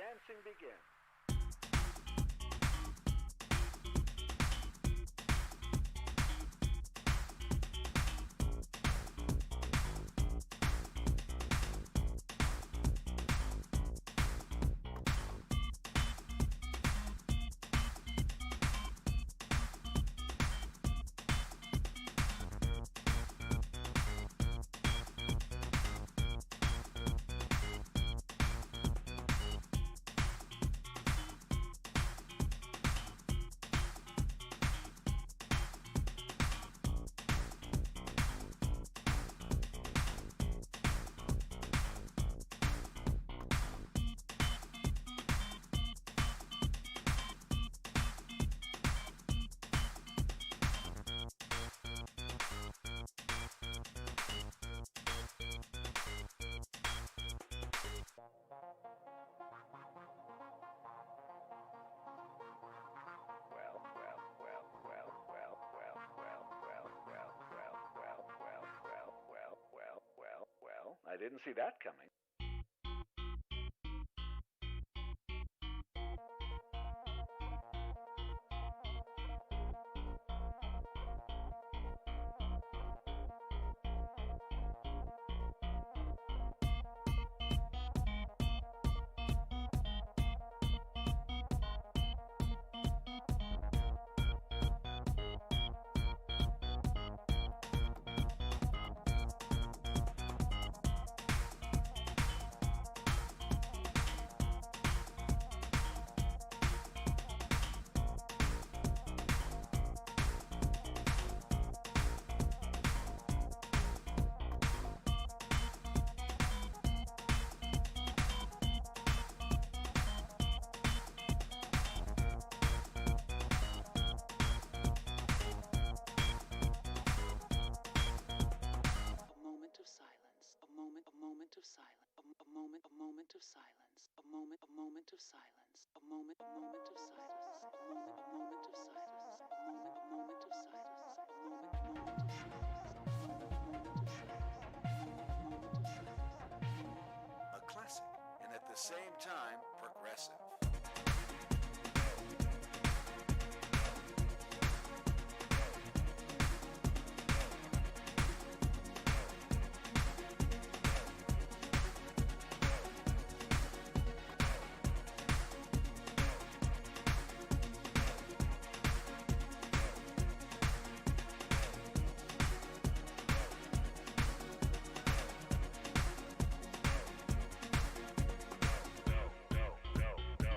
dancing begins. I didn't see that coming. A classic, and at the same time, progressive. Go, go, go, go.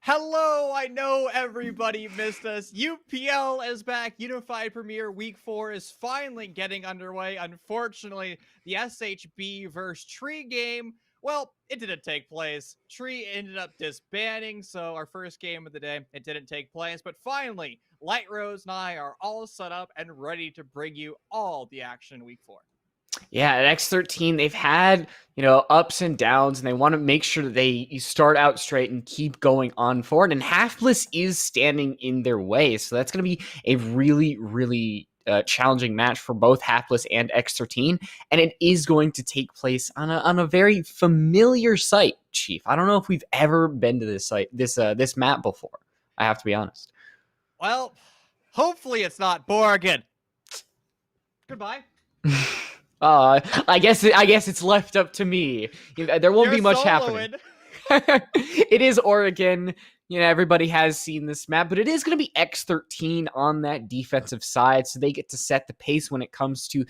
Hello, I know everybody missed us. UPL is back. Unified Premier Week 4 is finally getting underway. Unfortunately, the SHB versus Tree game, well, it didn't take place. Tree ended up disbanding, so our first game of the day, it didn't take place. But finally, Light Rose and I are all set up and ready to bring you all the action in Week 4. Yeah, at X13, they've had, ups and downs, and they want to make sure that they start out straight and keep going on forward. And Halfless is standing in their way. So that's going to be a really, really challenging match for both Halfless and X13. And it is going to take place on a very familiar site, Chief. I don't know if we've ever been to this site, this map before. I have to be honest. Well, hopefully it's not Borgen. Goodbye. I guess it's left up to me. There won't be much happening. It is Oregon. Everybody has seen this map, but it is going to be X13 on that defensive side, so they get to set the pace when it comes to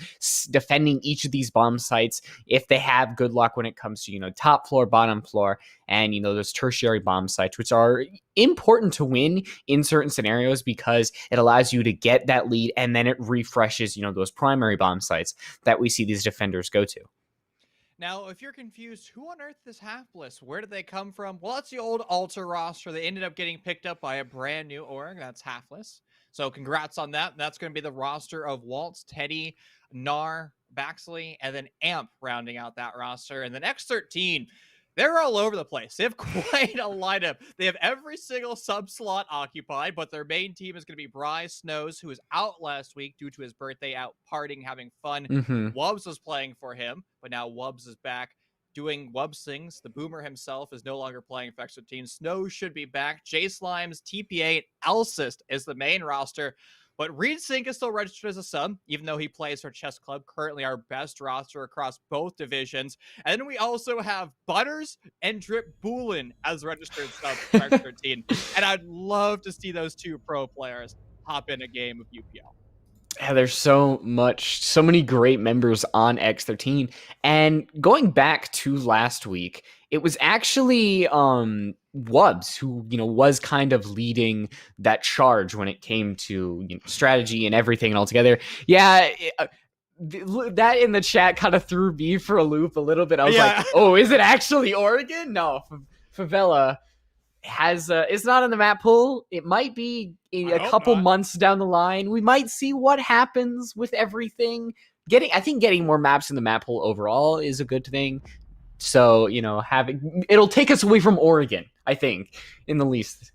defending each of these bomb sites if they have good luck when it comes to, top floor, bottom floor, and, those tertiary bomb sites, which are important to win in certain scenarios because it allows you to get that lead and then it refreshes, those primary bomb sites that we see these defenders go to. Now, if you're confused, who on earth is Halfless? Where did they come from? Well, that's the old Alter roster. They ended up getting picked up by a brand new org. That's Halfless. So congrats on that. That's going to be the roster of Waltz, Teddy, Gnar, Baxley, and then Amp rounding out that roster. And then X13, they're all over the place. They have quite a lineup. They have every single sub slot occupied, but their main team is going to be Bryce Snows, who was out last week due to his birthday, out partying, having fun. Wubs was playing for him, but now Wubs is back doing Wubs things. The Boomer himself is no longer playing for X13. Snows should be back. J Slimes, TPA, and Elsist is the main roster. But Reed Sink is still registered as a sub, even though he plays for Chess Club, currently our best roster across both divisions. And then we also have Butters and Drip Boolin as registered subs for X13. And I'd love to see those two pro players hop in a game of UPL. Yeah, there's so many great members on X13. And going back to last week, it was actually Wubs who, was kind of leading that charge when it came to strategy and everything and all together. Yeah, that in the chat kind of threw me for a loop a little bit. I was like, oh, is it actually Oregon? No, Favela is not in the map pool. It might be a couple months down the line. We might see what happens with everything. I think getting more maps in the map pool overall is a good thing. So, it'll take us away from Oregon, I think, in the least.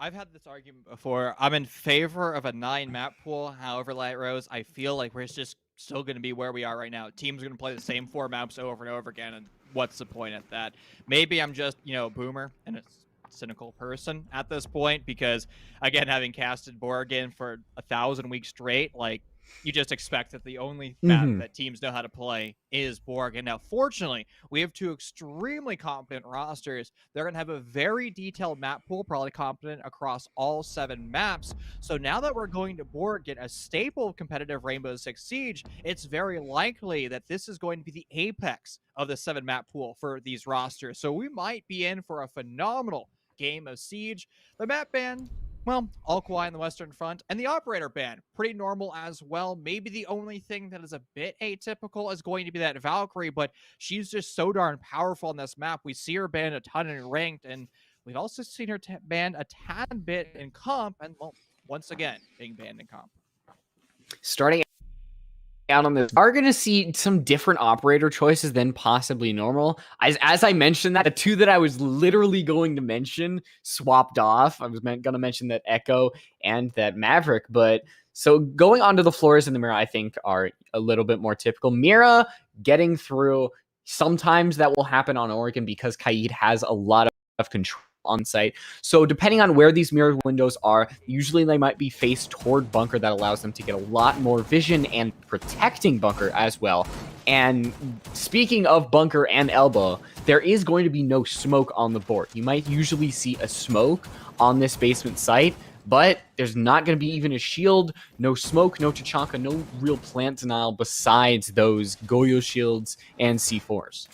I've had this argument before. I'm in favor of a 9 map pool. However, Light Rose, I feel like we're just still going to be where we are right now. Teams are going to play the same 4 maps over and over again, and what's the point at that? Maybe I'm just, Boomer, and it's cynical person at this point because, again, having casted Borgen for 1,000 weeks straight, you just expect that the only map that teams know how to play is Borgen. Now, fortunately, we have 2 extremely competent rosters. They're going to have a very detailed map pool, probably competent across all 7 maps. So now that we're going to Borgen, a staple of competitive Rainbow Six Siege, it's very likely that this is going to be the apex of the 7 map pool for these rosters. So we might be in for a phenomenal game of Siege. The map ban, well, all quiet in the Western Front, and the operator ban, pretty normal as well. Maybe the only thing that is a bit atypical is going to be that Valkyrie, but she's just so darn powerful on this map. We see her banned a ton in ranked, and we've also seen her banned a tad bit in comp, and, well, once again, being banned in comp. Starting out on this, are going to see some different operator choices than possibly normal. As I mentioned that, the 2 that I was literally going to mention swapped off. I was going to mention that Echo and that Maverick, but so going onto the floors in the Mira, I think are a little bit more typical. Mira getting through, sometimes that will happen on Oregon because Kaid has a lot of control on site. So depending on where these mirror windows are, usually they might be faced toward bunker. That allows them to get a lot more vision and protecting bunker as well. And speaking of bunker and elbow, there is going to be no smoke on the board. You might usually see a smoke on this basement site, but there's not going to be even a shield, no smoke, no Tachanka, no real plant denial besides those Goyo shields and C4s.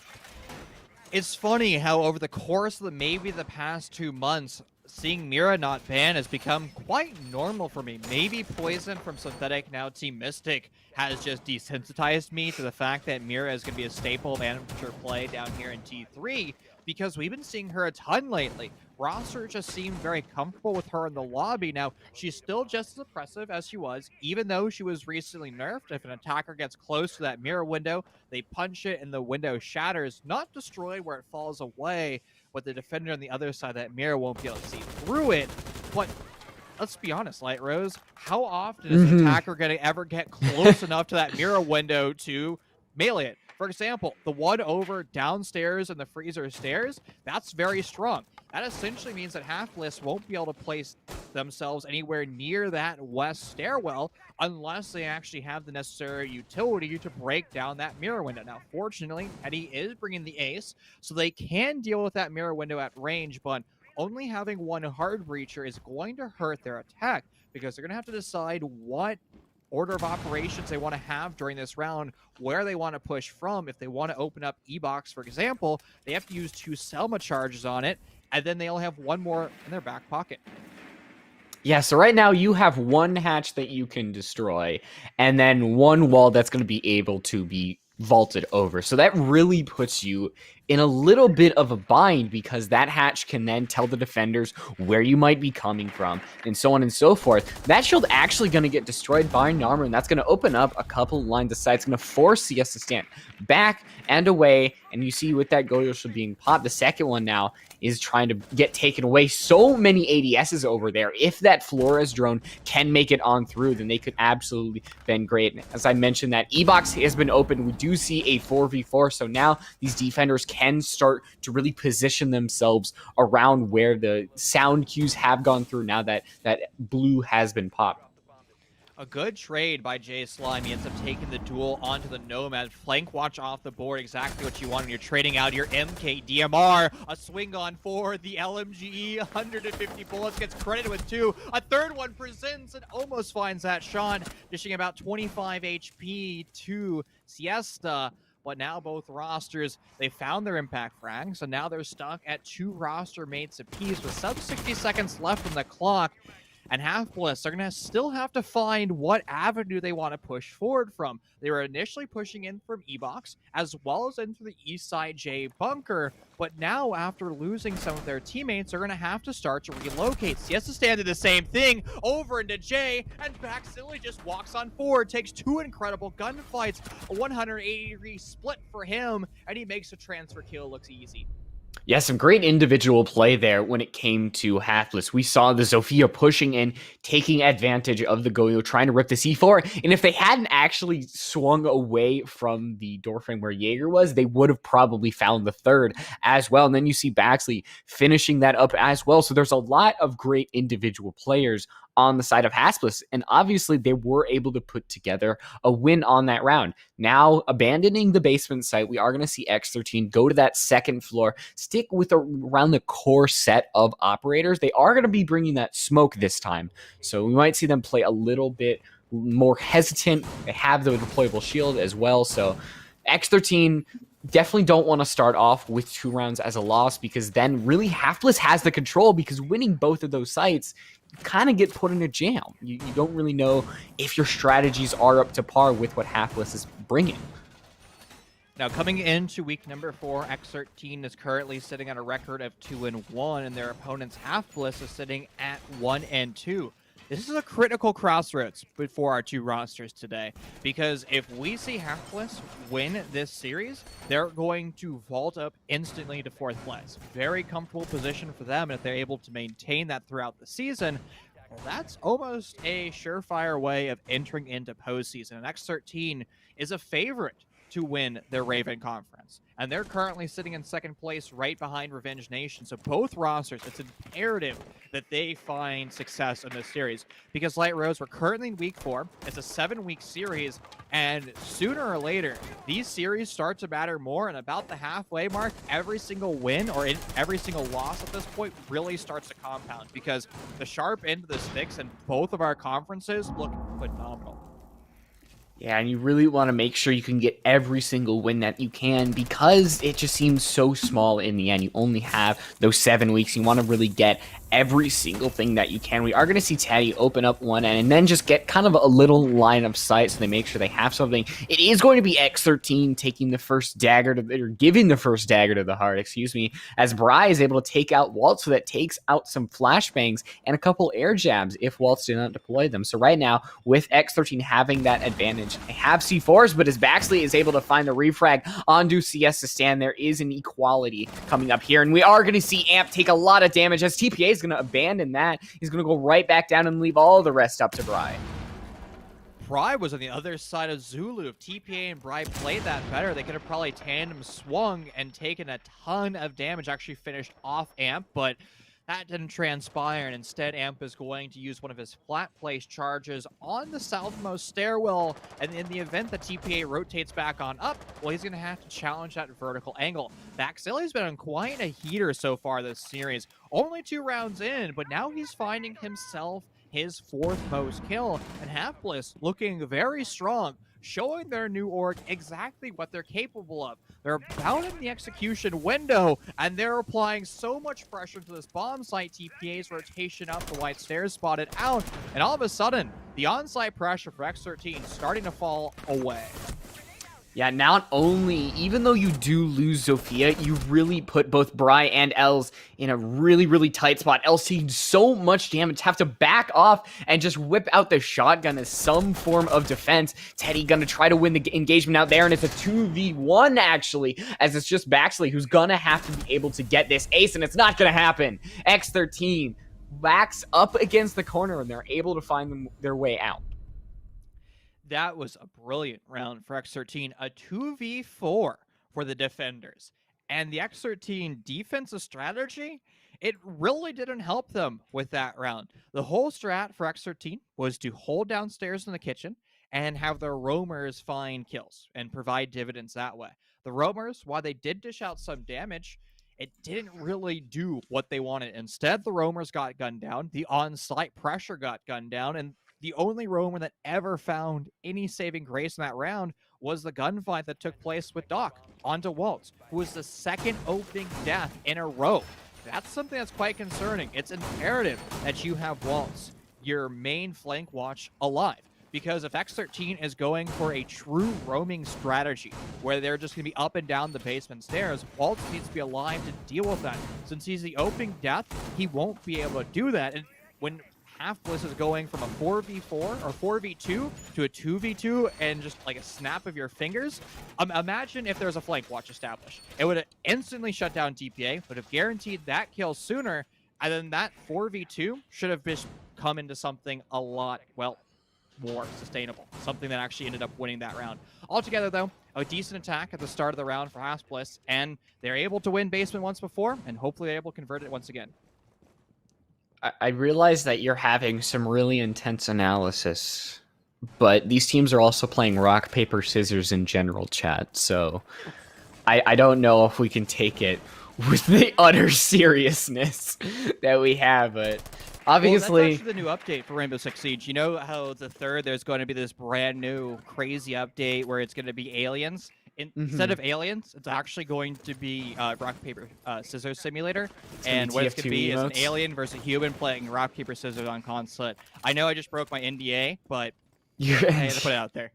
It's funny how over the course of maybe the past 2 months, seeing Mira not ban has become quite normal for me. Maybe Poison from Synthetic, now Team Mystic, has just desensitized me to the fact that Mira is going to be a staple of amateur play down here in T3, because we've been seeing her a ton lately. Roster just seemed very comfortable with her in the lobby. Now, she's still just as oppressive as she was, even though she was recently nerfed. If an attacker gets close to that mirror window, they punch it and the window shatters, not destroyed where it falls away, but the defender on the other side of that mirror won't be able to see through it. But let's be honest, Light Rose, how often is an attacker going to ever get close enough to that mirror window to melee it? For example, the one over downstairs in the freezer stairs, that's very strong. That essentially means that Halfless won't be able to place themselves anywhere near that west stairwell unless they actually have the necessary utility to break down that mirror window. Now, fortunately, Eddie is bringing the ace, so they can deal with that mirror window at range, but only having one hard breacher is going to hurt their attack, because they're going to have to decide what order of operations they want to have during this round, where they want to push from. If they want to open up E-Box, for example, they have to use 2 Selma charges on it, and then they'll have one more in their back pocket. Yeah, so right now you have one hatch that you can destroy, and then one wall that's going to be able to be vaulted over. So that really puts you in a little bit of a bind, because that hatch can then tell the defenders where you might be coming from, and so on and so forth. That shield actually going to get destroyed by Narmer, and that's going to open up a couple lines of sight. It's going to force CS to stand back and away, and you see with that Goyo shield being popped, the second one now is trying to get taken away. So many ADSs over there. If that Flores drone can make it on through, then they could absolutely been great. And as I mentioned, that E-Box has been open. We do see a 4v4, so now these defenders can start to really position themselves around where the sound cues have gone through now that that blue has been popped. A good trade by Jay Slime. He ends up taking the duel onto the Nomad. Flank watch off the board, exactly what you want when you're trading out your MK DMR. A swing on for the LMGE, 150 bullets, gets credited with 2. A third one presents and almost finds that shot, dishing about 25 HP to Siesta. But now both rosters, they found their impact frag, so now they're stuck at 2 roster mates apiece with sub 60 seconds left on the clock. And Halfless are going to still have to find what avenue they want to push forward from. They were initially pushing in from E-Box, as well as into the East Side J bunker, but now after losing some of their teammates, they're going to have to start to relocate. Siesta Stand did the same thing, over into J, and back Silly just walks on forward, takes 2 incredible gunfights, a 180-degree split for him, and he makes a transfer kill looks easy. Yeah, some great individual play there when it came to Halfless. We saw the Zofia pushing in, taking advantage of the Goyo, trying to rip the C4. And if they hadn't actually swung away from the doorframe where Jaeger was, they would have probably found the third as well. And then you see Baxley finishing that up as well. So there's a lot of great individual players on the side of Halfless, and obviously they were able to put together a win on that round. Now, abandoning the basement site, we are going to see X13 go to that second floor, stick with around the core set of operators. They are going to be bringing that smoke this time, so we might see them play a little bit more hesitant. They have the deployable shield as well, so X13 definitely don't want to start off with 2 rounds as a loss, because then really Halfless has the control, because winning both of those sites, you kind of get put in a jam. You don't really know if your strategies are up to par with what Halfless is bringing. Now, coming into week number 4, X13 is currently sitting at a record of 2-1, and their opponent's Halfless is sitting at 1-2. This is a critical crossroads for our 2 rosters today, because if we see Halfless win this series, they're going to vault up instantly to 4th place. Very comfortable position for them, and if they're able to maintain that throughout the season, well, that's almost a surefire way of entering into postseason. And X13 is a favorite to win their Raven Conference, and they're currently sitting in 2nd place right behind Revenge Nation. So both rosters, it's imperative that they find success in this series, because Light Rose, we're currently in week 4. It's a 7-week series, and sooner or later these series start to matter more, and about the halfway mark, every single win or every single loss at this point really starts to compound, because the sharp end of the sticks in both of our conferences look phenomenal. Yeah, and you really want to make sure you can get every single win that you can, because it just seems so small in the end. You only have those 7 weeks. You want to really get every single thing that you can. We are going to see Teddy open up one end and then just get kind of a little line of sight so they make sure they have something. It is going to be X13 taking the first dagger or giving the first dagger to the heart, excuse me, as Bry is able to take out Waltz, so that takes out some flashbangs and a couple air jabs if Waltz did not deploy them. So right now, with X13 having that advantage, they have C4s, but as Baxley is able to find the refrag onto CS to stand, there is an equality coming up here, and we are going to see Amp take a lot of damage as TPA is going to abandon that. He's going to go right back down and leave all the rest up to Bry. Bry was on the other side of Zulu. If TPA and Bry played that better, they could have probably tandem swung and taken a ton of damage, actually finished off Amp, but that didn't transpire, and instead Amp is going to use one of his flat place charges on the southmost stairwell, and in the event that TPA rotates back on up, well, he's going to have to challenge that vertical angle. Baxili's been on quite a heater so far this series, only 2 rounds in, but now he's finding himself his 4th most kill, and Half-Bliss looking very strong, showing their new org exactly what they're capable of. They're about in the execution window, and they're applying so much pressure to this bomb site. TPA's rotation up, the white stairs spotted out, and all of a sudden, the on-site pressure for X13 starting to fall away. Yeah, not only, even though you do lose Zofia, you really put both Bry and Els in a really, really tight spot. Els taking so much damage, have to back off and just whip out the shotgun as some form of defense. Teddy gonna try to win the engagement out there, and it's a 2v1 actually, as it's just Baxley who's gonna have to be able to get this ace, and it's not gonna happen. X13 backs up against the corner, and they're able to find their way out. That was a brilliant round for X13, a 2v4 for the defenders. And the X13 defensive strategy, it really didn't help them with that round. The whole strat for X13 was to hold downstairs in the kitchen and have their roamers find kills and provide dividends that way. The roamers, while they did dish out some damage, it didn't really do what they wanted. Instead, the roamers got gunned down, the on-site pressure got gunned down, and the only roamer that ever found any saving grace in that round was the gunfight that took place with Doc onto Waltz, who was the 2nd opening death in a row. That's something that's quite concerning. It's imperative that you have Waltz, your main flank watch, alive. Because if X13 is going for a true roaming strategy, where they're just going to be up and down the basement stairs, Waltz needs to be alive to deal with that. Since he's the opening death, he won't be able to do that. And when Half-Bliss is going from a 4v4 or 4v2 to a 2v2 and just like a snap of your fingers, imagine if there's a flank watch established. It would have instantly shut down TPA, would have guaranteed that kill sooner, and then that 4v2 should have just come into something a lot, well, more sustainable. Something that actually ended up winning that round. Altogether, though, a decent attack at the start of the round for Half-Bliss, and they're able to win basement once before, and hopefully they're able to convert it once again. I realize that you're having some really intense analysis, but these teams are also playing rock, paper, scissors in general, chat, so I don't know if we can take it with the utter seriousness that we have, but obviously... Well, that's actually the new update for Rainbow Six Siege. You know how the 3rd, there's going to be this brand new crazy update where it's going to be aliens? Instead of aliens, it's actually going to be rock, paper, scissors simulator. And what it's going to be is an alien versus a human playing rock, paper, scissors on console. I know I just broke my NDA, but I had to put it out there.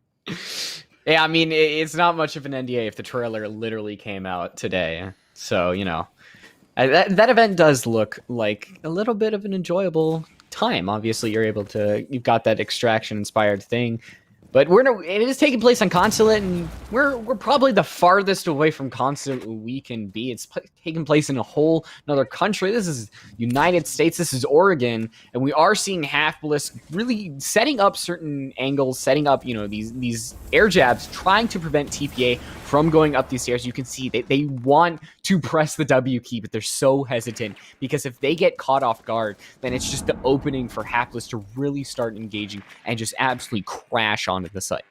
Yeah, I mean, it's not much of an NDA if the trailer literally came out today. So, you know, that event does look like a little bit of an enjoyable time. Obviously, you've got that extraction-inspired thing. But it is taking place on Consulate, and we're probably the farthest away from Consulate we can be. It's taking place in a whole another country. This is United States. This is Oregon, and we are seeing Half-Bliss really setting up certain angles, setting up these air jabs, trying to prevent TPA from going up these stairs. You can see they want to press the W key, but they're so hesitant because if they get caught off guard, then it's just the opening for Half-Bliss to really start engaging and just absolutely crash onto the site.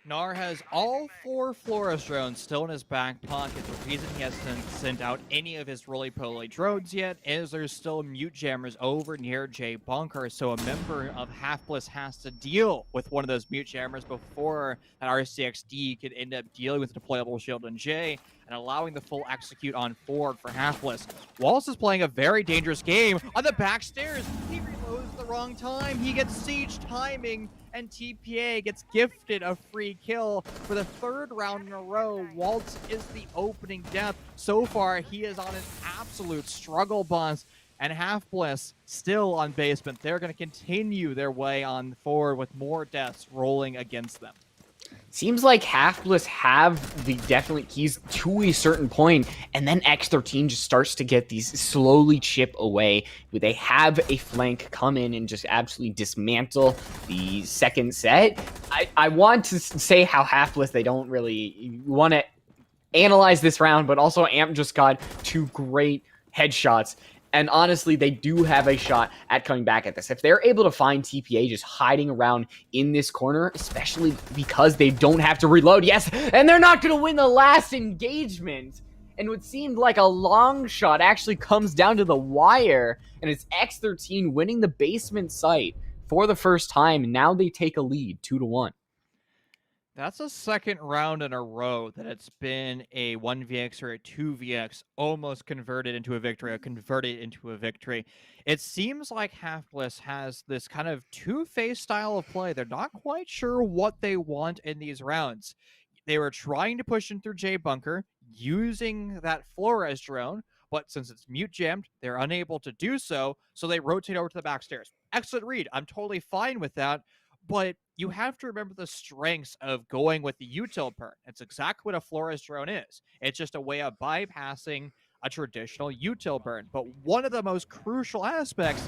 Nar has all 4 Flores drones still in his back pocket. The reason he hasn't sent out any of his roly-poly drones yet is there's still mute jammers over near J Bunker, so a member of Half-Bliss has to deal with one of those mute jammers before that RCXD could end up dealing with the deployable shield on J and allowing the full execute on forward for Half-Bliss. Wallace is playing a very dangerous game on the back stairs. He reloads the wrong time. He gets siege timing, and TPA gets gifted a free kill for the 3rd round in a row. Waltz is the opening death. So far, he is on an absolute struggle bus, and Half-Bliss still on basement. They're going to continue their way on forward with more deaths rolling against them. Seems like Half-Bliss have the definite keys to a certain point, and then X13 just starts to get these slowly chip away. They have a flank come in and just absolutely dismantle the second set. I want to say how Half-Bliss, they don't really want to analyze this round, but also Amp just got 2 great headshots. And honestly, they do have a shot at coming back at this. If they're able to find TPA just hiding around in this corner, especially because they don't have to reload, yes, and they're not going to win the last engagement. And what seemed like a long shot actually comes down to the wire, and it's X13 winning the basement site for the first time, and now they take a lead, 2-1. That's a 2nd round in a row that it's been a 1vx or a 2vx almost converted into a victory, or converted into a victory. It seems like Half-Bliss has this kind of two-faced style of play. They're not quite sure what they want in these rounds. They were trying to push in through J Bunker using that Flores drone, but since it's mute jammed, they're unable to do so, so they rotate over to the back stairs. Excellent read. I'm totally fine with that. But you have to remember the strengths of going with the util burn. It's exactly what a Flores drone is. It's just a way of bypassing a traditional util burn. But one of the most crucial aspects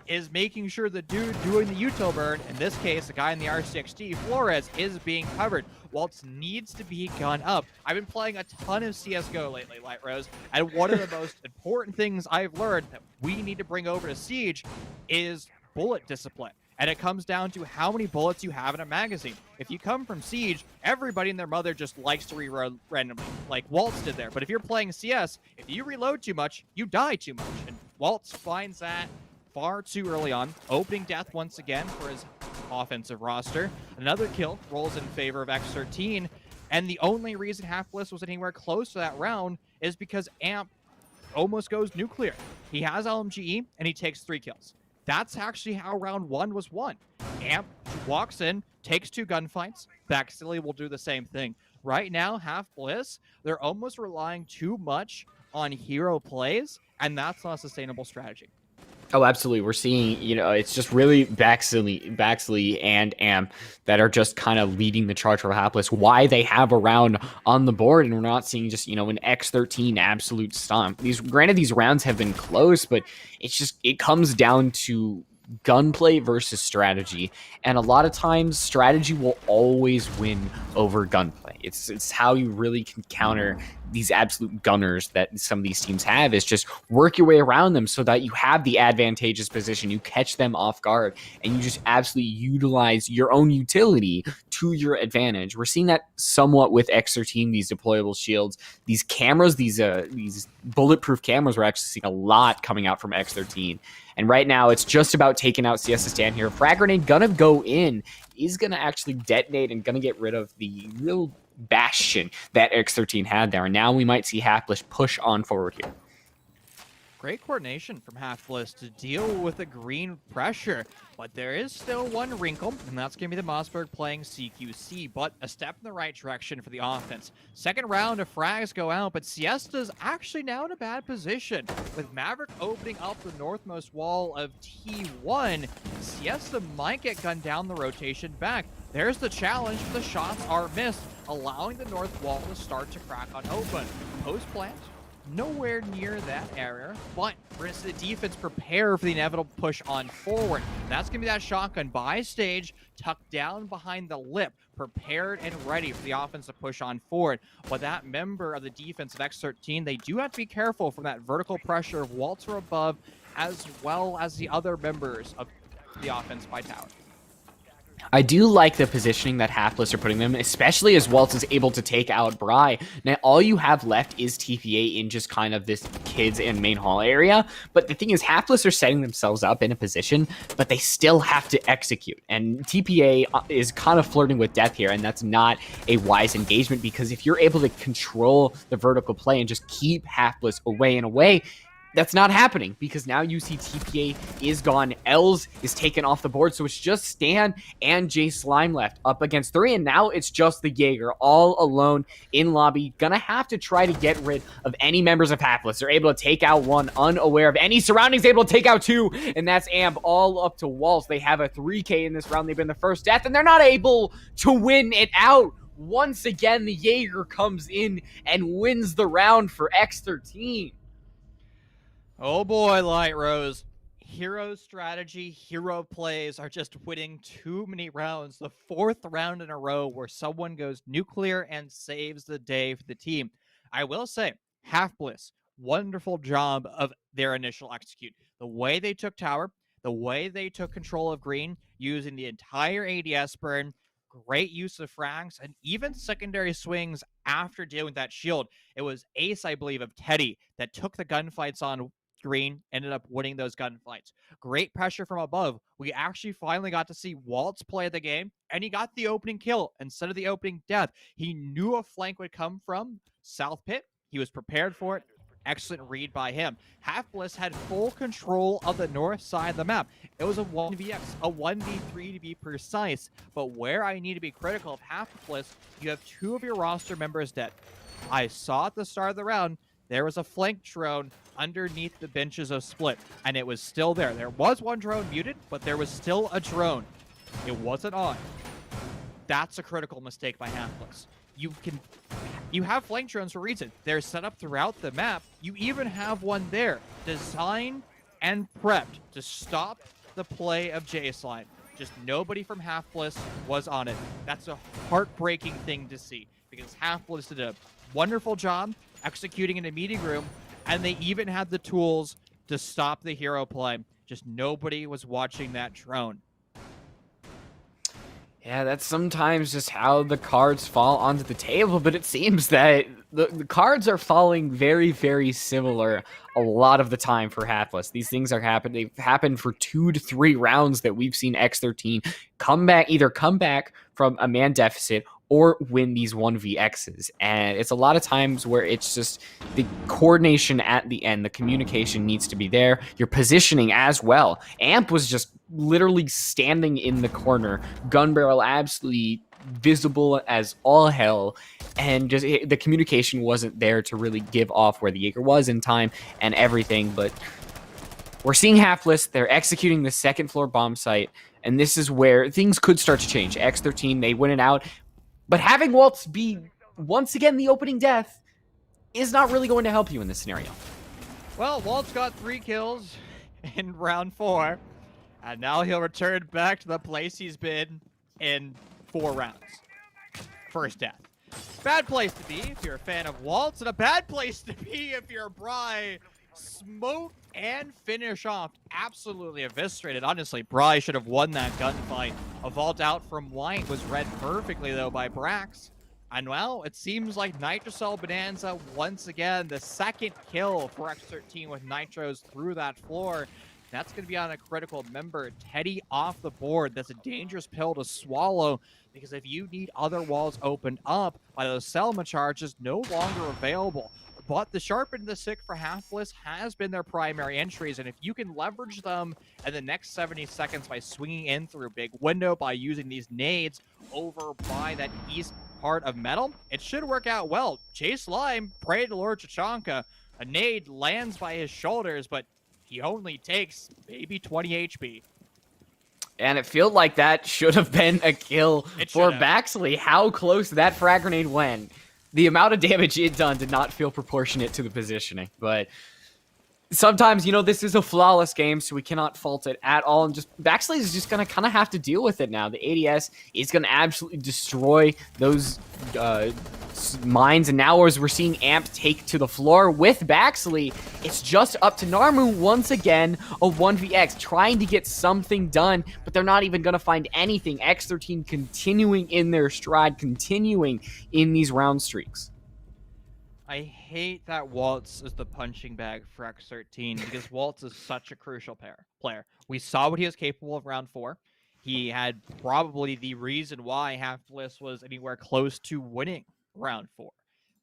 is making sure the dude doing the util burn, in this case, the guy in the R60, Flores, is being covered. Waltz needs to be gun up. I've been playing a ton of CSGO lately, Light Rose, and one of the most important things I've learned that we need to bring over to Siege is bullet discipline. And it comes down to how many bullets you have in a magazine. If you come from Siege, everybody and their mother just likes to reload randomly, like Waltz did there. But if you're playing CS, if you reload too much, you die too much. And Waltz finds that far too early on. Opening death once again for his offensive roster. Another kill rolls in favor of X13. And the only reason Half-Bliss was anywhere close to that round is because Amp almost goes nuclear. He has LMGE, and he takes 3 kills. That's actually how round 1 was won. Amp walks in, takes 2 gunfights. Backsilly will do the same thing. Right now, Half-Bliss, they're almost relying too much on hero plays, and that's not a sustainable strategy. Oh, absolutely. We're seeing, it's just really Baxley and Amp that are just kind of leading the charge for Half-Bliss. Why they have a round on the board, and we're not seeing just, an X13 absolute stomp. Granted, these rounds have been close, but it comes down to gunplay versus strategy, and a lot of times strategy will always win over gunplay. It's how you really can counter these absolute gunners that some of these teams have, is just work your way around them so that you have the advantageous position, you catch them off guard, and you just absolutely utilize your own utility to your advantage. We're seeing that somewhat with X13, these deployable shields, these cameras, these bulletproof cameras. We're actually seeing a lot coming out from X13. And right now, it's just about taking out CS to stand here. Frag grenade gonna go in, is gonna actually detonate and gonna get rid of the real bastion that X13 had there. And now we might see Half-Bliss push on forward here. Great coordination from Half-Bliss to deal with the green pressure, but there is still one wrinkle, and that's going to be the Mossberg playing CQC, but a step in the right direction for the offense. Second round of frags go out, but Siesta's actually now in a bad position. With Maverick opening up the northmost wall of T1, Siesta might get gunned down the rotation back. There's the challenge, the shots are missed, allowing the north wall to start to crack on open. Post plant, nowhere near that area, but we're going to see the defense prepare for the inevitable push on forward. That's going to be that shotgun by stage, tucked down behind the lip, prepared and ready for the offense to push on forward. But that member of the defense of X13, they do have to be careful from that vertical pressure of Waltz or above, as well as the other members of the offense by tower. I do like the positioning that Hapless are putting them, especially as Waltz is able to take out Bry. Now, all you have left is TPA in just kind of this kids and main hall area. But the thing is, Hapless are setting themselves up in a position, but they still have to execute. And TPA is kind of flirting with death here, and that's not a wise engagement, because if you're able to control the vertical play and just keep Hapless away and away, that's not happening, because now you see TPA is gone, Els is taken off the board, so it's just Stan and Jay Slime left up against 3, and now it's just the Jaeger all alone in lobby, gonna have to try to get rid of any members of Hapless. They're able to take out 1, unaware of any surroundings, able to take out 2, and that's Amp all up to Waltz. They have a 3K in this round, they've been the first death, and they're not able to win it out. Once again, the Jaeger comes in and wins the round for X13. Oh boy, Light Rose. Hero strategy, hero plays are just winning too many rounds. The 4th round in a row where someone goes nuclear and saves the day for the team. I will say, Half-Bliss, wonderful job of their initial execute. The way they took tower, the way they took control of green, using the entire ADS burn, great use of frags, and even secondary swings after dealing with that shield. It was Ace, I believe, of Teddy that took the gunfights on green, ended up winning those gunfights. Great pressure from above. We actually finally got to see Waltz play the game, and he got the opening kill instead of the opening death. He knew a flank would come from South Pit. He was prepared for it. Excellent read by him. Half-Bliss had full control of the north side of the map. It was a 1vx, a 1v3 to be precise, but where I need to be critical of Half-Bliss, you have 2 of your roster members dead. I saw at the start of the round, there was a flank drone underneath the benches of Split, and it was still there. There was 1 drone muted, but there was still a drone. It wasn't on. That's a critical mistake by Half-Bliss. You have flank drones for a reason. They're set up throughout the map. You even have one there, designed and prepped to stop the play of J-Slime. Just nobody from Half-Bliss was on it. That's a heartbreaking thing to see, because Half-Bliss did a wonderful job executing in a meeting room, and they even had the tools to stop the hero play. Just nobody was watching that drone. Yeah, that's sometimes just how the cards fall onto the table, but it seems that the cards are falling very, very similar a lot of the time for Hapless. These things are happening. They've happened for 2 to 3 rounds that we've seen X13 either come back from a man deficit or win these 1vx's. And it's a lot of times where it's just the coordination at the end, the communication needs to be there, your positioning as well. Amp was just literally standing in the corner, gun barrel absolutely visible as all hell, and just the communication wasn't there to really give off where the Jaeger was in time and everything. But we're seeing Half-Bliss, they're executing the 2nd floor bomb site, and this is where things could start to change. X13, they win it out, but having Waltz be once again the opening death is not really going to help you in this scenario. Well, Waltz got 3 kills in round 4, and now he'll return back to the place he's been in 4 rounds. First death. Bad place to be if you're a fan of Waltz, and a bad place to be if you're Bry. Smoke and finish off. Absolutely eviscerated. Honestly, Bry should have won that gunfight. A vault out from White was read perfectly, though, by Brax. And, well, it seems like Nitrocell Bonanza, once again, the 2nd kill for X13 with Nitros through that floor. That's going to be on a critical member. Teddy off the board. That's a dangerous pill to swallow, because if you need other walls opened up by those Selma charges, no longer available. But the Sharpen the Sick for Half-Bliss has been their primary entries, and if you can leverage them in the next 70 seconds by swinging in through a big window, by using these nades over by that east part of Metal, it should work out well. Chase Lime, pray to Lord Chachanka. A nade lands by his shoulders, but he only takes maybe 20 HP. And it felt like that should have been a kill for Baxley. How close that frag grenade went. The amount of damage it done did not feel proportionate to the positioning. But sometimes, you know, this is a flawless game, so we cannot fault it at all. And just Baxley is just going to kind of have to deal with it now. The ADS is going to absolutely destroy those mines, and now as we're seeing Amp take to the floor with Baxley, it's just up to Narmu once again, a 1vx, trying to get something done, but they're not even going to find anything. X13 continuing in their stride, continuing in these round streaks. I hate that Waltz is the punching bag for X13 because Waltz is such a crucial player. We saw what he was capable of round 4. He had probably the reason why Half Bliss was anywhere close to winning round 4.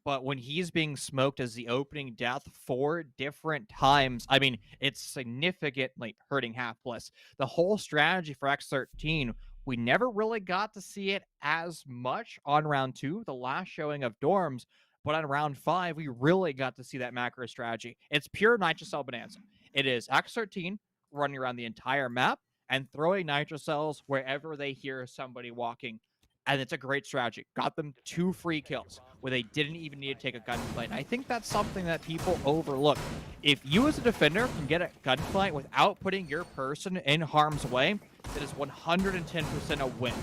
But when he's being smoked as the opening death 4 different times, I mean, it's significantly hurting Half Bliss. The whole strategy for X13, we never really got to see it as much on round 2, the last showing of Dorms. But on round 5, we really got to see that macro strategy. It's pure Nitrocell Bonanza. It is X13 running around the entire map and throwing Nitrocells wherever they hear somebody walking. And it's a great strategy. Got them 2 free kills where they didn't even need to take a gunfight. And I think that's something that people overlook. If you as a defender can get a gunfight without putting your person in harm's way, that is 110% a win.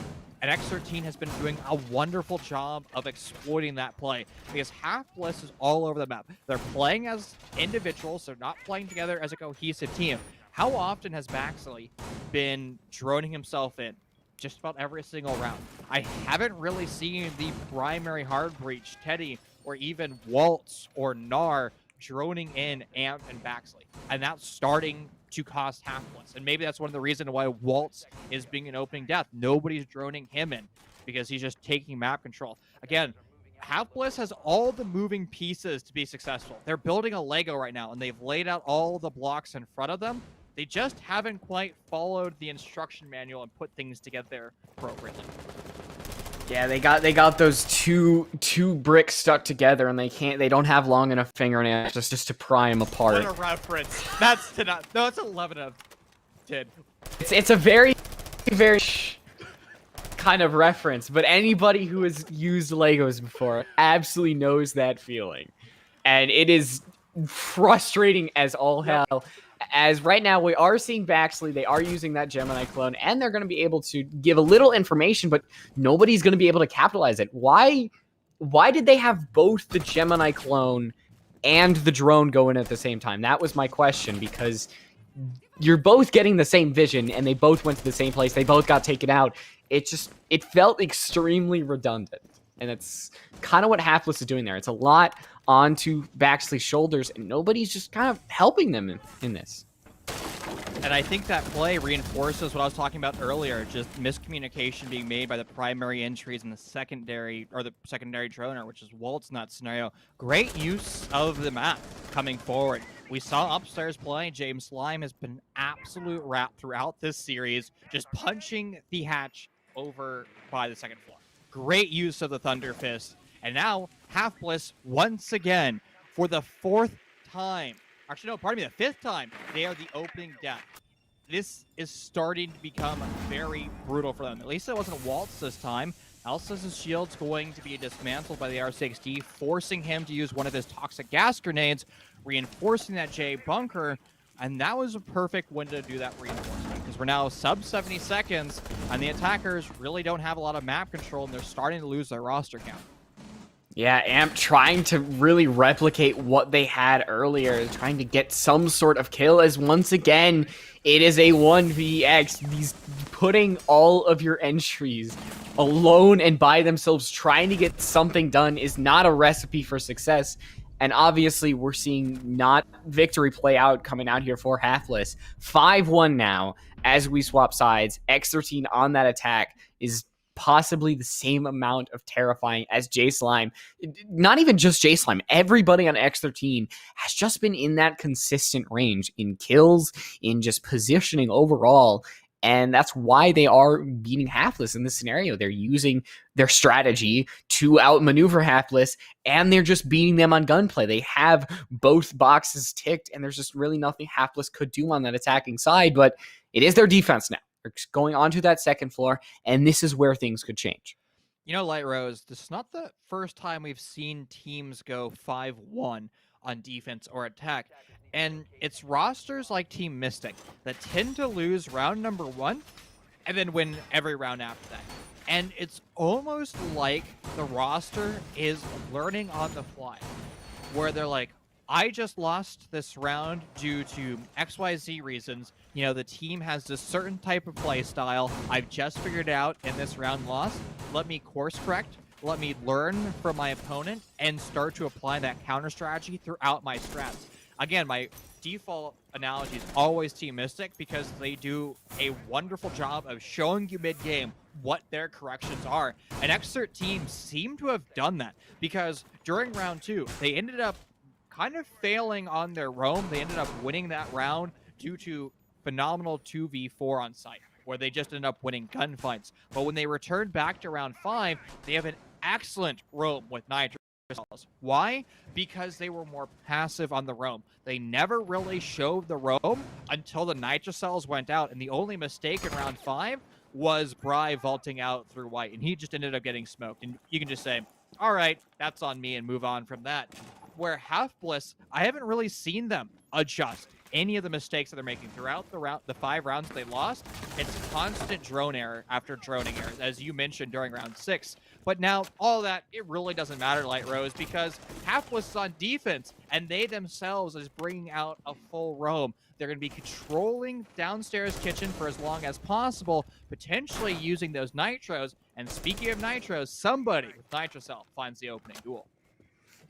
And X13 has been doing a wonderful job of exploiting that play because Half Bliss is all over the map. They're playing as individuals. They're not playing together as a cohesive team. How often has Baxley been droning himself in? Just about every single round. I haven't really seen the primary hard breach, Teddy, or even Waltz or Gnar droning in Amp and Baxley. And that's starting to cost Half Bliss. And maybe that's one of the reasons why Waltz is being an opening death. Nobody's droning him in because he's just taking map control. Again, Half Bliss has all the moving pieces to be successful. They're building a Lego right now, and they've laid out all the blocks in front of them. They just haven't quite followed the instruction manual and put things together appropriately. Yeah, they got those two bricks stuck together, and they don't have long enough fingernails just to pry them apart. What a reference! That's to not. No, it's 11 out of 10. It's a very kind of reference, but anybody who has used Legos before absolutely knows that feeling, and it is frustrating as all hell. As right now, we are seeing Baxley. They are using that Gemini clone, and they're going to be able to give a little information, but nobody's going to be able to capitalize it. Why did they have both the Gemini clone and the drone go in at the same time? That was my question, because you're both getting the same vision, and they both went to the same place. They both got taken out. It felt extremely redundant, and it's kind of what Half Bliss is doing there. It's a lot onto Baxley's shoulders, and nobody's just kind of helping them in this. And I think that play reinforces what I was talking about earlier, just miscommunication being made by the primary entries and the secondary droner, which is Waltz in that scenario. Great use of the map coming forward. We saw upstairs play. James Slime has been absolute rap throughout this series, just punching the hatch over by the second floor. Great use of the Thunder Fist. And now, Half Bliss, once again, for the 4th time, actually, no, pardon me, the 5th time, they are the opening death. This is starting to become very brutal for them. At least it wasn't Waltz this time. Elsas's shield's going to be dismantled by the R60, forcing him to use one of his toxic gas grenades, reinforcing that J bunker, and that was a perfect window to do that reinforcement, because we're now sub 70 seconds, and the attackers really don't have a lot of map control, and they're starting to lose their roster count. Yeah, Amp trying to really replicate what they had earlier, trying to get some sort of kill, as once again, it is a 1vx. These putting all of your entries alone and by themselves, trying to get something done is not a recipe for success. And obviously, we're seeing not victory play out coming out here for Half Bliss. 5-1 now as we swap sides. X13 on that attack is possibly the same amount of terrifying as J-Slime. Not even just J-Slime. Everybody on X13 has just been in that consistent range in kills, in just positioning overall. And that's why they are beating Half Bliss in this scenario. They're using their strategy to outmaneuver Half Bliss, and they're just beating them on gunplay. They have both boxes ticked, and there's just really nothing Half Bliss could do on that attacking side, but it is their defense now. They're going onto that second floor, and this is where things could change. You know, Light Rose, this is not the first time we've seen teams go 5-1 on defense or attack. And it's rosters like Team Mystic that tend to lose round number 1 and then win every round after that. And it's almost like the roster is learning on the fly, where they're like, I just lost this round due to XYZ reasons. You know, the team has this certain type of play style I've just figured out in this round loss. Let me course correct. Let me learn from my opponent and start to apply that counter strategy throughout my strats. Again, my default analogy is always Team Mystic because they do a wonderful job of showing you mid-game what their corrections are. And X13 seem to have done that because during round 2, they ended up kind of failing on their roam. They ended up winning that round due to phenomenal 2v4 on site, where they just ended up winning gunfights. But when they returned back to round 5, they have an excellent roam with Nitro cells. Why? Because they were more passive on the roam. They never really showed the roam until the Nitro cells went out, and the only mistake in round 5 was Bry vaulting out through white, and he just ended up getting smoked. And you can just say, all right, that's on me, and move on from that. Where Half Bliss, I haven't really seen them adjust any of the mistakes that they're making throughout the 5 rounds they lost. It's constant drone error after droning errors, as you mentioned during round 6. But now, all that, it really doesn't matter, Light Rose, because Half Bliss is on defense, and they themselves is bringing out a full roam. They're going to be controlling downstairs kitchen for as long as possible, potentially using those nitros. And speaking of nitros, somebody with nitro cell finds the opening duel.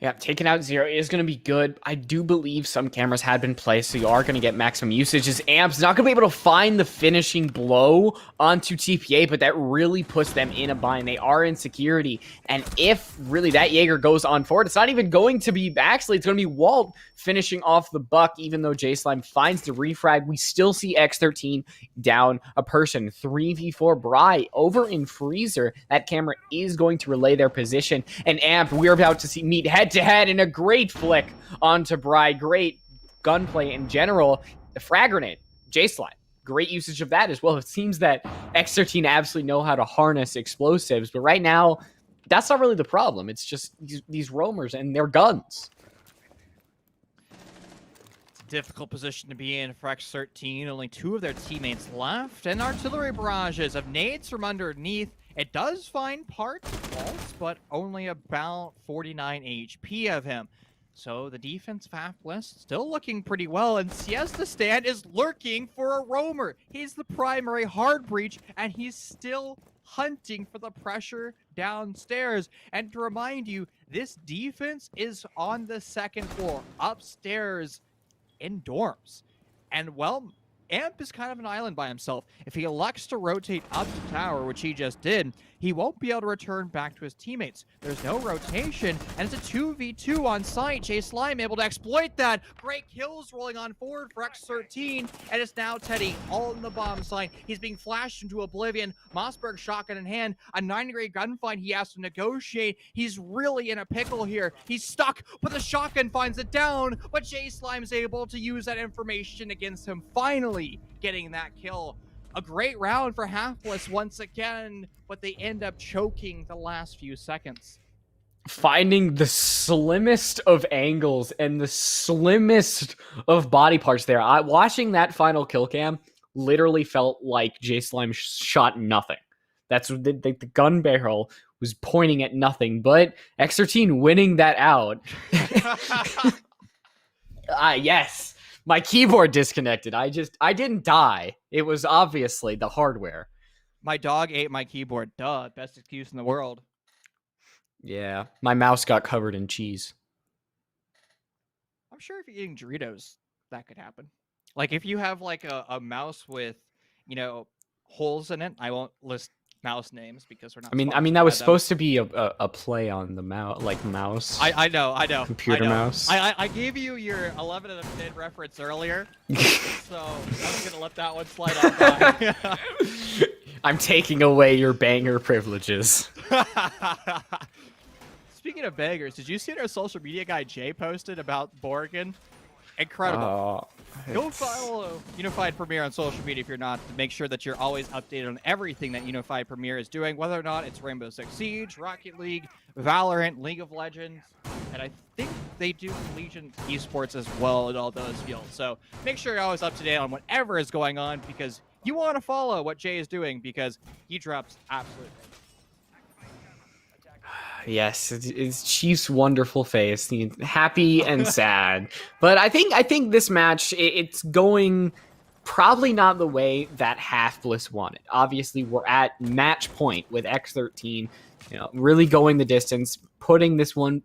Yeah, taking out Zero is going to be good. I do believe some cameras had been placed, so you are going to get maximum usage. As Amp's not going to be able to find the finishing blow onto TPA, but that really puts them in a bind. They are in security, and if really that Jaeger goes on forward, it's not even going to be, actually, it's going to be Walt finishing off the buck, even though J-Slime finds the refrag. We still see X13 down a person. 3v4 Bry over in Freezer. That camera is going to relay their position, and Amp, we're about to meet head-to-head in a great flick onto Bry. Great gunplay in general. The frag grenade, J-Slime. Great usage of that as well. It seems that X13 absolutely know how to harness explosives, but right now, that's not really the problem. It's just these roamers and their guns. It's a difficult position to be in for X13. Only 2 of their teammates left, and artillery barrages of nades from underneath. It does find parts of Waltz, but only about 49 HP of him. So the defense of Half Bliss still looking pretty well, and Siesta Stan is lurking for a roamer. He's the primary hard breach, and he's still hunting for the pressure downstairs. And to remind you, this defense is on the 2nd floor, upstairs in dorms. And, well, Amp is kind of an island by himself. If he elects to rotate up to tower, which he just did, he won't be able to return back to his teammates. There's no rotation, and it's a 2v2 on site. J-Slime able to exploit that. Great kills rolling on forward for X13, and it's now Teddy all in the bomb site. He's being flashed into oblivion. Mossberg shotgun in hand. A 9-grade gunfight he has to negotiate. He's really in a pickle here. He's stuck, but the shotgun finds it down, but J-Slime's able to use that information against him, finally getting that kill. A great round for Half Bliss once again, but they end up choking the last few seconds. Finding the slimmest of angles and the slimmest of body parts there. Watching that final kill cam literally felt like J-Slime shot nothing. That's the gun barrel was pointing at nothing, but X13 winning that out. Yes. My keyboard disconnected. I didn't die. It was obviously the hardware. My dog ate my keyboard. Duh. Best excuse in the world. Yeah. My mouse got covered in cheese. I'm sure if you're eating Doritos, that could happen. Like, if you have, like, a mouse with, you know, holes in it, I won't list mouse names because we're not. I mean that was supposed to be a play on the mouse, like mouse. I know. Computer mouse. I gave you your 11 of the 10 reference earlier, so I'm gonna let that one slide on by. I'm taking away your banger privileges. Speaking of bangers, did you see our social media guy Jay posted about Borgen? Incredible. Go follow Unified Premier on social media if you're not, to make sure that you're always updated on everything that Unified Premier is doing, whether or not it's Rainbow Six Siege, Rocket League, Valorant, League of Legends, and I think they do Legion esports as well in all those fields. So make sure you're always up to date on whatever is going on, because you want to follow what Jay is doing, because he drops absolutely. Yes, it's Chief's wonderful face, happy and sad. But I think this match it's going probably not the way that Halfbliss wanted. Obviously, we're at match point with X13, really going the distance, putting this one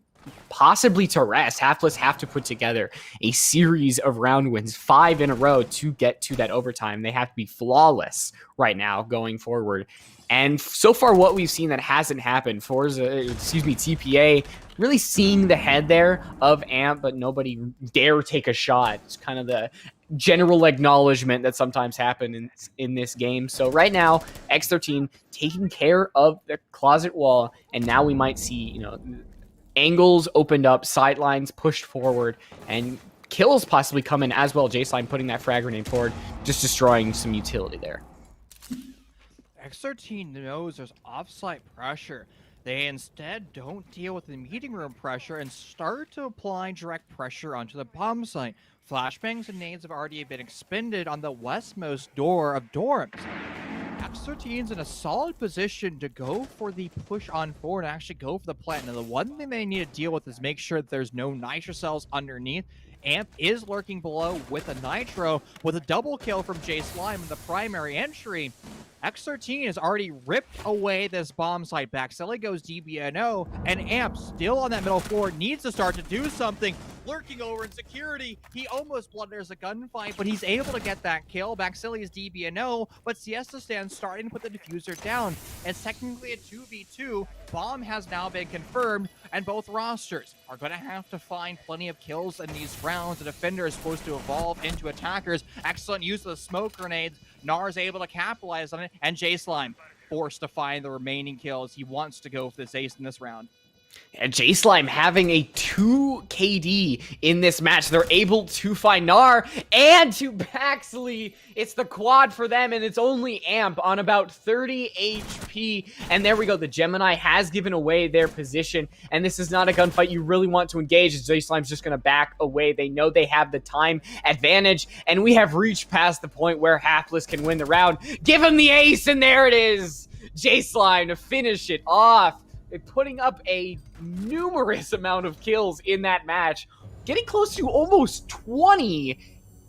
possibly to rest. Halfbliss have to put together a series of round wins, 5 in a row to get to that overtime. They have to be flawless right now going forward. And so far, what we've seen that hasn't happened, TPA really seeing the head there of Amp, but nobody dare take a shot. It's kind of the general acknowledgement that sometimes happen in this game. So right now, X13 taking care of the closet wall, and now we might see, angles opened up, sidelines pushed forward, and kills possibly come in as well. J-Slime putting that frag grenade forward, just destroying some utility there. X13 knows there's offsite pressure. They instead don't deal with the meeting room pressure and start to apply direct pressure onto the bomb site. Flashbangs and nades have already been expended on the westmost door of dorms. X13's in a solid position to go for the push on forward and actually go for the plant. Now, the one thing they need to deal with is make sure that there's no nitro cells underneath. Amp is lurking below with a nitro, with a double kill from J-Slime in the primary entry. X13 has already ripped away this bomb site. Baxelli goes DBNO, and Amp, still on that middle floor, needs to start to do something. Lurking over in security, he almost blunders a gunfight, but he's able to get that kill. Baxelli is DBNO, but Siesta stands starting to put the diffuser down. It's technically a 2v2. Bomb has now been confirmed, and both rosters are going to have to find plenty of kills in these rounds. The defender is supposed to evolve into attackers. Excellent use of the smoke grenades. Nar's able to capitalize on it, and J-Slime forced to find the remaining kills. He wants to go for this ace in this round. And J-Slime having a 2 KD in this match. They're able to find Nar and to Baxley. It's the quad for them, and it's only Amp on about 30 HP. And there we go. The Gemini has given away their position, and this is not a gunfight you really want to engage. J-Slime's just going to back away. They know they have the time advantage, and we have reached past the point where Halfbliss can win the round. Give him the ace, and there it is. J-Slime to finish it off. Putting up a numerous amount of kills in that match, getting close to almost 20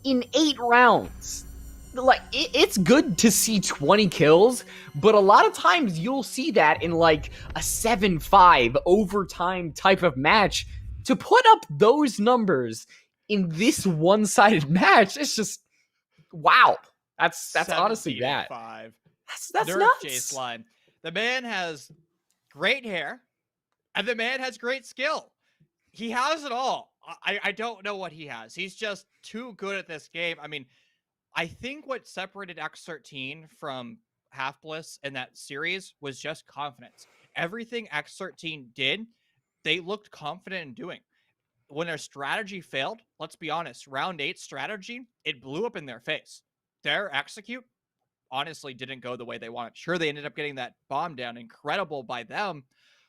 in 8 rounds. Like, it's good to see 20 kills, but a lot of times you'll see that in like a 7-5 overtime type of match. To put up those numbers in this one-sided match, it's just wow. That's honestly that. That's Nerf nuts. J-Slime. The man has great hair, and the man has great skill. He has it all. I don't know what he has. He's just too good at this game. I mean, I think what separated X13 from Halfbliss in that series was just confidence. Everything X13 did, they looked confident in doing. When their strategy failed, let's be honest, round 8 strategy, it blew up in their face. Their execute honestly didn't go the way they wanted. Sure, they ended up getting that bomb down. Incredible by them.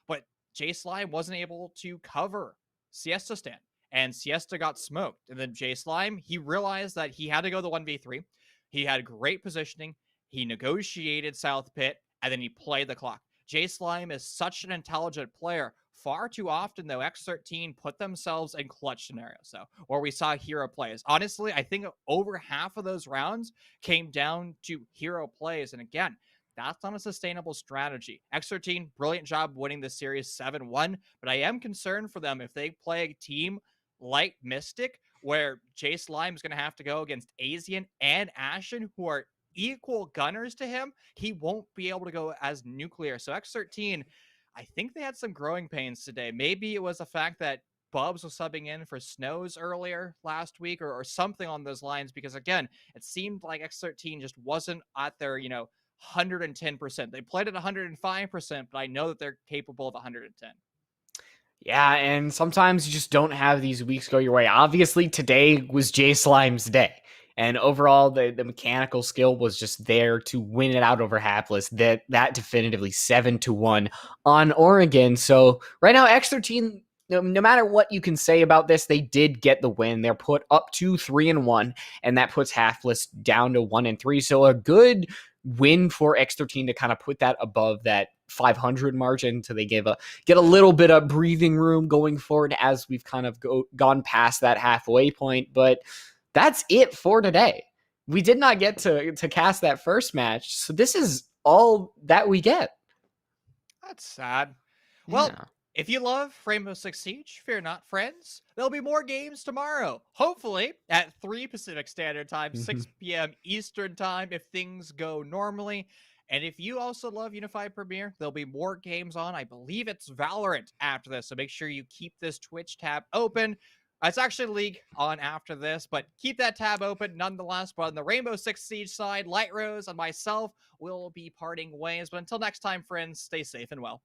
But J-Slime wasn't able to cover Siesta stand. And Siesta got smoked. And then J-Slime, he realized that he had to go the 1v3. He had great positioning. He negotiated South Pit. And then he played the clock. J-Slime is such an intelligent player. Far too often, though, X13 put themselves in clutch scenarios, so where we saw hero plays. Honestly, I think over half of those rounds came down to hero plays. And again, that's not a sustainable strategy. X13, brilliant job winning this series 7-1, but I am concerned for them if they play a team like Mystic, where J-Slime is going to have to go against Asian and Ashen, who are equal gunners to him. He won't be able to go as nuclear. So X13, I think they had some growing pains today. Maybe it was the fact that Bubs was subbing in for Snows earlier last week or something on those lines, because again, it seemed like X13 just wasn't at their, 110%. They played at 105%, but I know that they're capable of 110. Yeah, and sometimes you just don't have these weeks go your way. Obviously, today was J-Slime's day. And overall, the mechanical skill was just there to win it out over Hapless. That definitively 7-1 on Oregon. So right now, X13, no matter what you can say about this, they did get the win. They're put up to 3-1, and that puts Halfbliss down to 1-3. So a good win for X13 to kind of put that above that 500 margin until they get a little bit of breathing room going forward as we've kind of gone past that halfway point. But that's it for today. We did not get to cast that first match, so this is all that we get. That's sad. Well, Yeah. if you love Rainbow Six Siege, fear not, friends. There'll be more games tomorrow. Hopefully at 3 Pacific Standard Time, 6 p.m. Eastern Time, if things go normally. And if you also love Unified Premiere, there'll be more games on. I believe it's Valorant after this, so make sure you keep this Twitch tab open. It's actually League on after this, but keep that tab open nonetheless. But on the Rainbow Six Siege side, Light Rose and myself will be parting ways. But until next time, friends, stay safe and well.